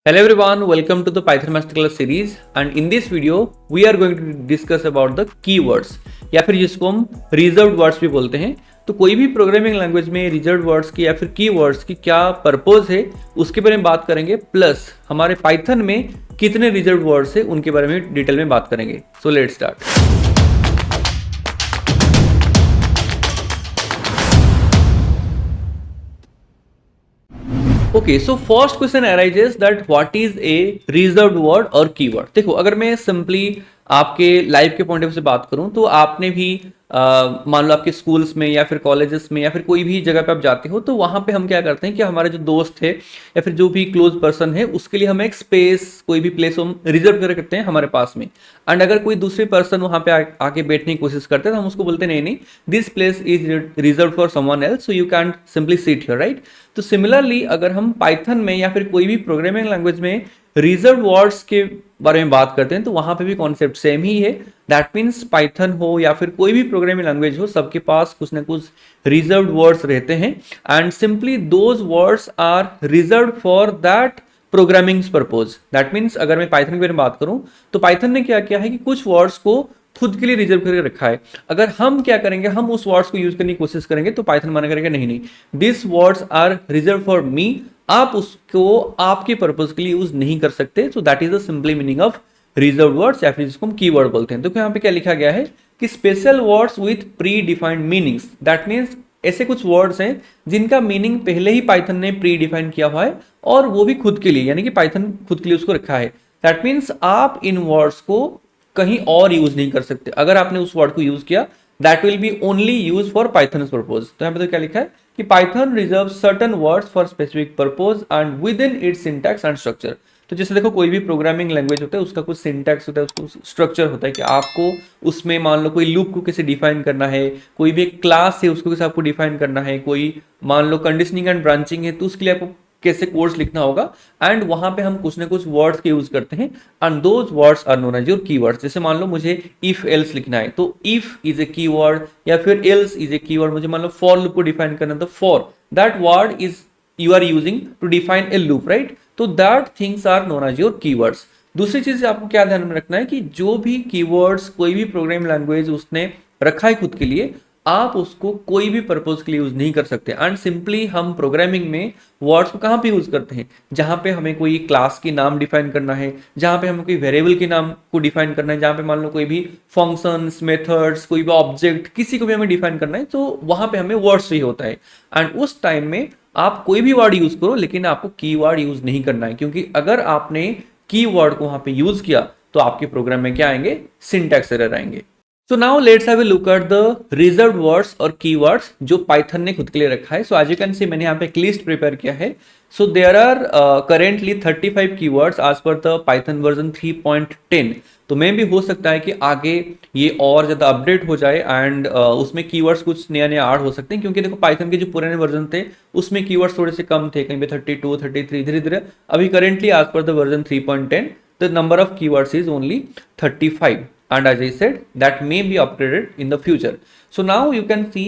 Hello everyone, welcome to the Python Masterclass series and in this video we are going to discuss about the keywords या फिर जिसको हम reserved words भी बोलते हैं। तो कोई भी प्रोग्रामिंग लैंग्वेज में रिजर्व्ड वर्ड्स की या फिर कीवर्ड्स की क्या पर्पस है उसके बारे में बात करेंगे, प्लस हमारे पाइथन में कितने रिजर्व्ड वर्ड्स है उनके बारे में डिटेल में बात करेंगे। So let's start. Okay, so first question arises that what is a reserved word और कीवर्ड। देखो, अगर मैं सिंपली आपके लाइफ के पॉइंट ऑफ व्यू से बात करूं तो आपने भी मान लो आपके स्कूल्स में या फिर कॉलेजेस में या फिर कोई भी जगह पे आप जाते हो तो वहां पे हम क्या करते हैं कि हमारे जो दोस्त है या फिर जो भी क्लोज पर्सन है उसके लिए हम एक स्पेस, कोई भी प्लेस हम रिजर्व कर करते हैं हमारे पास में। एंड अगर कोई दूसरी पर्सन वहां पे आके बैठने की कोशिश करते हैं तो हम उसको बोलते नहीं, this place is reserve for someone else, so you can simply sit here, right. तो सिमिलरली अगर हम पाइथन में या फिर कोई भी प्रोग्रामिंग लैंग्वेज में रिजर्व वर्ड्स के बारे में बात करते हैं तो वहां पे भी कॉन्सेप्ट सेम ही है। दैट मीन्स पाइथन हो या फिर कोई भी प्रोग्रामिंग लैंग्वेज हो, सबके पास कुछ ना कुछ रिजर्व वर्ड्स रहते हैं and simply those words are reserve for that programming purpose. That means अगर मैं पाइथन के बारे में बात करूं तो पाइथन ने क्या किया है कि कुछ वर्ड्स को खुद के लिए रिजर्व करके रखा है। अगर हम क्या करेंगे, हम उस वर्ड्स को यूज करने की कोशिश करेंगे तो पाइथन माना करेगा नहीं, this words are reserve for me, आप उसको आपके पर्पज के लिए यूज नहीं कर सकते। So that is the simply meaning of reserve words या फिर जिसको हम कीवर्ड बोलते हैं। तो यहाँ पे क्या लिखा गया है कि special words with pre defined meanings. That means ऐसे कुछ वर्ड्स हैं जिनका मीनिंग पहले ही पाइथन ने प्री डिफाइन किया हुआ है और वो भी खुद के लिए, यानी कि पाइथन खुद के लिए उसको रखा है। दैट मीन्स आप इन वर्ड्स को कहीं और यूज नहीं कर सकते। अगर आपने उस वर्ड को यूज किया that will B only use for Python purpose. तो यहाँ पे तो क्या लिखा है कि Python reserve certain words for specific purpose and with in its syntax and structure. तो जैसे देखो, कोई भी प्रोग्रामिंग लैंग्वेज होता है उसका कुछ सिंटैक्स होता है, उसको स्ट्रक्चर होता है कि आपको उसमें मान लो कोई लूप को कैसे डिफाइन करना है, कोई भी एक क्लास है उसको कैसे आपको डिफाइन करना है, कोई मान लो कंडीशनिंग एंड ब्रांचिंग है तो उसके लिए आपको कैसे कोड्स लिखना होगा। एंड वहां पे हम कुछ ना कुछ वर्ड्स के यूज करते हैं and those words are known as your keywords. जैसे मान लो मुझे इफ एल्स लिखना है तो इफ इज ए कीवर्ड, या फिर एल्स इज ए कीवर्ड। मुझे मान लो फॉर लूप को डिफाइन करना है तो for that word is you are using to define a loop, right. तो that things are known as your keywords. दूसरी चीज आपको क्या ध्यान में रखना है कि जो भी कीवर्ड्स कोई भी प्रोग्रामिंग लैंग्वेज उसने रखा है खुद के लिए, आप उसको कोई भी पर्पज के लिए यूज नहीं कर सकते। एंड सिंपली हम प्रोग्रामिंग में वर्ड्स को कहां पे यूज करते हैं, जहां पे हमें कोई क्लास की नाम डिफाइन करना है, जहां पे हमें कोई वेरिएबल के नाम को डिफाइन करना है, जहां पे मान लो कोई भी फंक्शंस, मेथड्स, कोई भी ऑब्जेक्ट किसी को भी हमें डिफाइन करना है तो वहां पे हमें वर्ड्स चाहिए होता है। एंड उस टाइम में आप कोई भी वर्ड यूज करो लेकिन आपको की वर्ड यूज नहीं करना है, क्योंकि अगर आपने की वर्ड को वहां पे यूज किया तो आपके प्रोग्राम में क्या आएंगे, सिंटैक्स एरर आएंगे। So now let's have a look at the reserved words और keywords जो पाइथन ने खुद के लिए रखा है। So as you can see, मैंने यहाँ पे एक लिस्ट प्रिपेयर किया है। So there are currently 35 keywords as per the Python version 3.10। तो मैं भी हो सकता है कि आगे ये और ज्यादा अपडेट हो जाए एंड उसमें कीवर्ड्स कुछ नया नया ऐड हो सकते हैं, क्योंकि देखो पाइथन के जो पुराने वर्जन थे उसमें कीवर्ड्स थोड़े से कम थे, कहीं पे 32, 33, धीरे धीरे अभी currently as per the version 3.10 the number of keywords is only 35 and as I said that may be upgraded in the future. So now you can see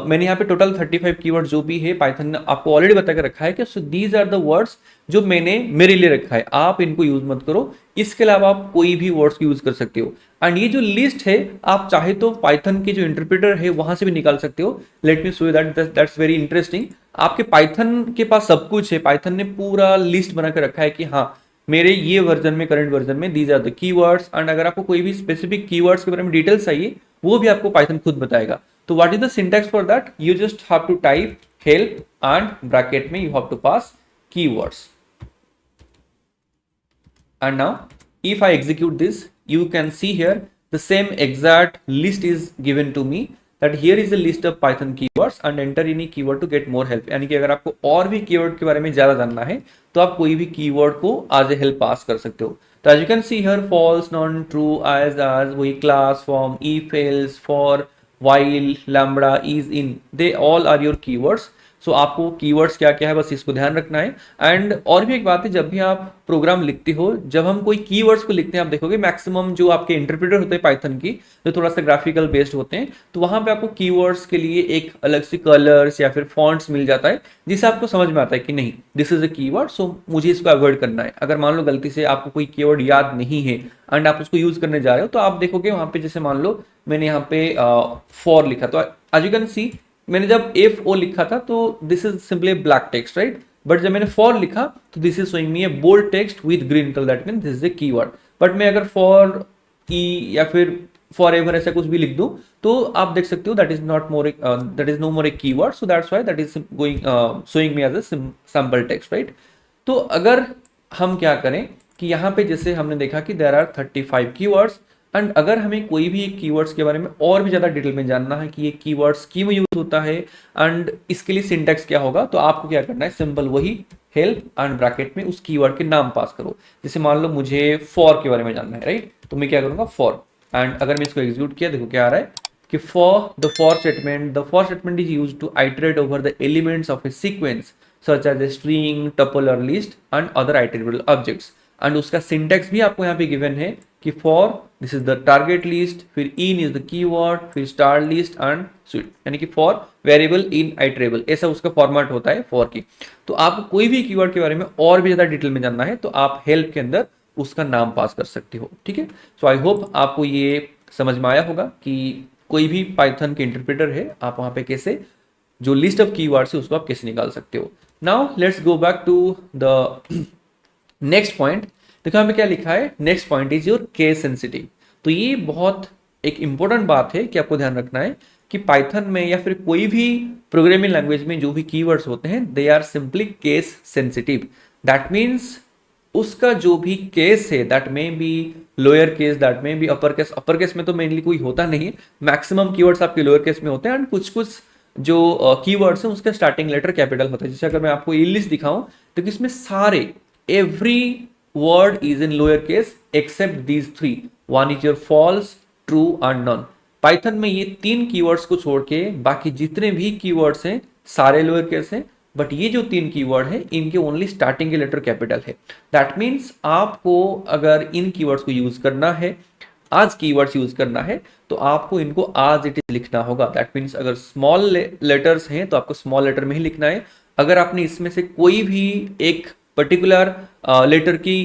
मैंने यहाँ पे टोटल 35 कीवर्ड जो भी है पाइथन ने आपको ऑलरेडी बता के रखा है कि so these are the words जो मैंने मेरे लिए रखा है, आप इनको यूज मत करो। इसके अलावा आप कोई भी वर्ड्स को यूज कर सकते हो। एंड ये जो लिस्ट है आप चाहे तो पाइथन की जो इंटरप्रेटर है वहां से भी निकाल सकते हो। Late me show you that's very interesting. आपके पाइथन के पास सब कुछ है, पाइथन ने पूरा लिस्ट बना के रखा है कि हाँ मेरे ये वर्जन में, करंट वर्जन में these are the keywords. And अगर आपको कोई भी स्पेसिफिक कीवर्ड्स के बारे में डिटेल्स चाहिए वो भी आपको पाइथन खुद बताएगा। तो what is the syntax for that, you just have to type help and bracket में you have to pass keywords. And now if I execute this you can see here the same exact list is given to me that here is a list of Python keywords and enter any keyword to get more help। यानी कि अगर आपको और भी keyword के बारे में ज्यादा जानना है तो आप कोई भी कीवर्ड को आज ए हेल्प पास कर सकते हो। तो as you can see here false, non true, as वही class, form, if, else, for, while, lambda, is, in, they all are your keywords। सो आपको कीवर्ड्स क्या क्या है बस इसको ध्यान रखना है। एंड और भी एक बात है, जब भी आप प्रोग्राम लिखते हो, जब हम कोई कीवर्ड्स को लिखते हैं, आप देखोगे मैक्सिमम जो आपके इंटरप्रेटर होते हैं पाइथन की, जो थोड़ा सा ग्राफिकल बेस्ड होते हैं, तो वहां पे आपको कीवर्ड्स के लिए एक अलग से कलर्स या फिर फॉन्ट्स मिल जाता है, जिससे आपको समझ में आता है कि नहीं दिस इज अ कीवर्ड, सो मुझे इसको अवॉइड करना है। अगर मान लो गलती से आपको कोई कीवर्ड याद नहीं है एंड आप उसको यूज करने जा रहे हो, तो आप देखोगे वहां पे, जैसे मान लो मैंने यहाँ पे फॉर लिखा, तो आज यू कैन सी मैंने जब एफ ओ लिखा था तो this is simply black text, right. But जब मैंने फॉर लिखा तो this is showing me a bold text with green colour, that mean this is a keyword. But मैं अगर फॉर ई या फिर फॉर एवर ऐसा कुछ भी लिख दूं, तो आप देख सकते हो that is not more, that is no more a keyword, so that's why that is going showing me as a sample text, right. तो अगर हम क्या करें कि यहाँ पे जैसे हमने देखा कि देयर आर 35 कीवर्ड्स, एंड अगर हमें कोई भी एक कीवर्ड्स के बारे में और भी ज़्यादा डिटेल में जानना है कि ये कीवर्ड्स क्यों यूज होता है एंड इसके लिए सिंटैक्स क्या होगा, तो आपको क्या करना है, सिंपल वही हेल्प एंड ब्रैकेट में उस कीवर्ड के नाम पास करो। जैसे मान लो मुझे फॉर के बारे में जानना है, राइट, तो मैं क्या करूँगा फॉर, एंड अगर मैं इसको एग्जीक्यूट किया, देखो क्या आ रहा है कि the for statement is used to iterate over the elements of a sequence such as a string, tuple और list and other iterable objects. And उसका सिंटैक्स भी आपको यहाँ पे गिवन है कि for this is the target list, फिर in is the keyword, फिर स्टार लिस्ट एंड स्वीट, यानी कि फॉर वेरिएबल इन आइटरेबल, ऐसा उसका फॉर्मेट होता है फॉर की। तो आपको कोई भी कीवर्ड के बारे में और भी ज्यादा डिटेल में जानना है तो आप हेल्प के अंदर उसका नाम पास कर सकते हो, ठीक है। सो आई होप आपको ये समझ में आया होगा कि कोई भी पाइथन के इंटरप्रेटर है, आप वहां पे कैसे जो लिस्ट ऑफ कीवर्ड्स है उसको आप कैसे निकाल सकते हो। Now let's go back to the next point. देखो यहाँ पे क्या लिखा है, next point is your case sensitive. तो ये बहुत एक इंपॉर्टेंट बात है कि आपको ध्यान रखना है कि पाइथन में या फिर कोई भी प्रोग्रामिंग लैंग्वेज में जो भी कीवर्ड्स होते हैं they are simply case sensitive. That means उसका जो भी केस है, दैट में बी लोअर केस, दैट में be upper case. Upper case में तो मेनली कोई होता नहीं है, मैक्सिमम कीवर्ड्स आपके लोअर केस में होते हैं, एंड कुछ कुछ जो कीवर्ड्स हैं उसका स्टार्टिंग लेटर कैपिटल होता है। जैसे अगर मैं आपको ये लिस्ट दिखाऊं तो इसमें सारे every word is in lower case except these three, one is your false, true and none। Python में ये तीन कीवर्ड्स को छोड़ के बाकी जितने भी कीवर्ड्स हैं सारे लोअर केस हैं, बट ये जो तीन कीवर्ड है इनके ओनली स्टार्टिंग के लेटर कैपिटल है। दैट मीन्स आपको अगर इन कीवर्ड्स को यूज करना है, आज कीवर्ड्स यूज करना है, तो आपको इनको आज इट इज लिखना होगा। दैट मीन्स अगर स्मॉल लेटर्स हैं तो आपको स्मॉल लेटर में ही लिखना है। अगर आपने इसमें से कोई भी एक पर्टिकुलर लेटर की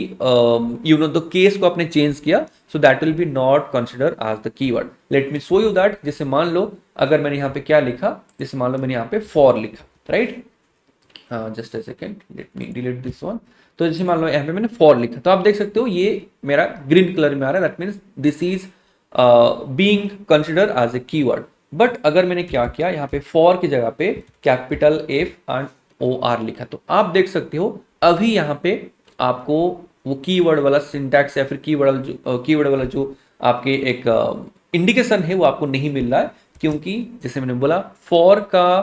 यू नो द केस को आपने चेंज किया, so that will be not consider as the keyword. Let me show you that. जैसे मान लो अगर मैंने यहाँ पे क्या लिखा, जैसे मान लो मैंने यहाँ पे फॉर लिखा, right, just a second, let me delete this one. तो जैसे मान लो यहाँ पे मैंने फॉर लिखा, तो आप देख सकते हो ये मेरा ग्रीन कलर में आ रहा है, that means this is being consider as a keyword. But अगर मैंने क्या किया, यहाँ पे फॉर की जगह पे capital F and O R लिखा, तो आप देख सकते हो अभी यहाँ पे आपको वो कीवर्ड वाला सिंटैक्स या फिर कीवर्ड वाला जो आपके एक इंडिकेशन है वो आपको नहीं मिल रहा है, क्योंकि जैसे मैंने बोला फॉर का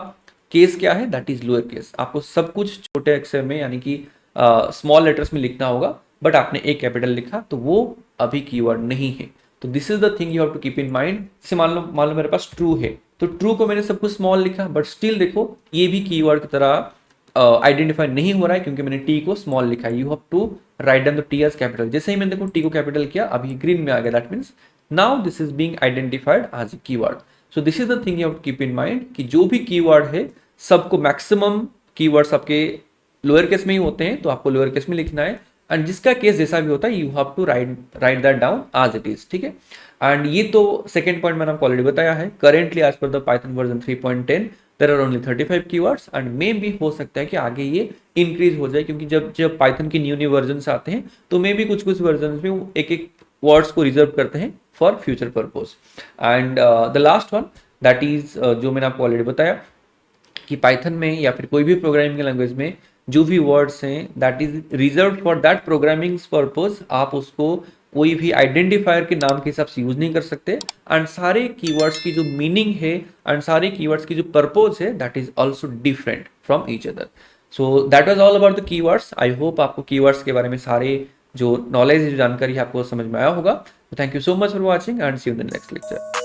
केस क्या है, दैट इज लोअर केस। आपको सब कुछ छोटे अक्षर में यानी कि स्मॉल लेटर्स में लिखना होगा, बट आपने एक कैपिटल लिखा तो वो अभी कीवर्ड नहीं है। तो this is the thing you have to keep in mind. जैसे मान लो मेरे पास ट्रू है, तो ट्रू को मैंने सब कुछ स्मॉल लिखा, बट स्टिल देखो ये भी कीवर्ड की तरह आइडेंटिफाई नहीं हो रहा है, क्योंकि मैंने टी को स्मॉल लिखा है। You have to write down the T as capital. जैसे ही मैंने देखो टी को कैपिटल किया, अभी ग्रीन में आ गया, that means now this is being identified as a keyword. So this is the thing you have to keep in mind कि जो भी कीवर्ड है सबको मैक्सिमम कीवर्ड्स आपके लोअर केस में ही होते हैं, तो आपको लोअर केस में लिखना है, एंड जिसका केस जैसा भी होता है you have to write that down as it is, ठीक है। एंड ये तो सेकंड पॉइंट मैंने आपको ऑलरेडी बताया है। Currently as per the Python version 3.10 there are only 35 keywords, and maybe हो सकता है कि आगे ये इंक्रीज हो जाए, क्योंकि जब पाइथन की न्यू वर्जन आते हैं तो मे भी कुछ वर्जन में एक एक वर्ड्स को रिजर्व करते हैं for future purpose. And the last one that is जो मैंने आपको ऑलरेडी बताया कि पाइथन में या फिर कोई भी प्रोग्रामिंग लैंग्वेज में जो भी वर्ड्स हैं that is reserve for that programming purpose, आप उसको कोई भी आइडेंटिफायर के नाम के हिसाब से यूज नहीं कर सकते। एंड सारे कीवर्ड्स की जो मीनिंग है एंड सारे कीवर्ड्स की जो पर्पज है that is also different from each other. So that was all about the keywords. I hope आपको कीवर्ड्स के बारे में सारे जो नॉलेज जो जानकारी है आपको समझ में आया होगा। Thank you so much for watching and see you in the next lecture.